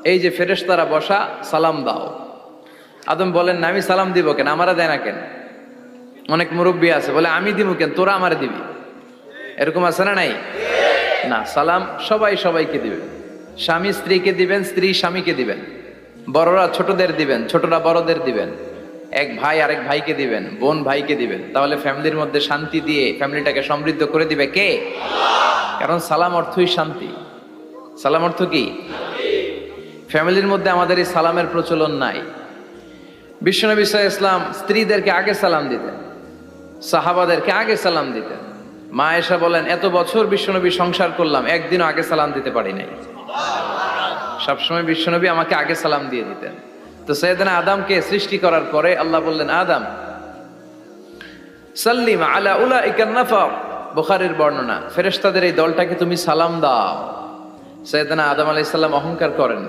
এই যে ফেরেশতারা বসা, সালাম দাও। আদম বলেন না, আমি সালাম দিব কেন, আমারা দেয় না কেন? অনেক মুরব্বী আছে বলে আমি দিব কেন, তোরা আমারে দিবি। এরকম আছে না নাই? না, সালাম সবাই সবাইকে দিবেন। স্বামী স্ত্রীকে দিবেন, স্ত্রী স্বামীকে দিবেন, বড়রা ছোটদের দিবেন, ছোটরা বড়দের দিবেন, এক ভাই আরেক ভাইকে দিবেন, বোন ভাইকে দিবেন। তাহলে ফ্যামিলির মধ্যে শান্তি দিয়ে ফ্যামিলিটাকে সমৃদ্ধ করে দিবে কে? কারণ সালাম অর্থই শান্তি। সালাম অর্থ কি? ফ্যামিলির মধ্যে আমাদের এই সালামের প্রচলন নাই। বিশ্বনবী সাল্লাল্লাহু আলাইহি ওয়াসাল্লাম স্ত্রীদেরকে আগে সালাম দিতেন, সাহাবাদেরকে আগে সালাম দিতেন। মা আয়েশা বলেন, এত বছর বিশ্বনবী সংসার করলাম, একদিনও আগে সালাম দিতে পারি নাই। সবসময় বিশ্বনবী আমাকে আগে সালাম দিয়ে দিতেন। তো সাইয়েদনা আদমকে সৃষ্টি করার পরে আল্লাহ বললেন, আদম সাল্লিম আলা উলাইকা নাফর, বুখারীর বর্ণনা, ফেরেশতাদের এই দলটাকে তুমি সালাম দাও। সাইয়েদনা আদম আলাইহিস সালাম অহংকার করেন না।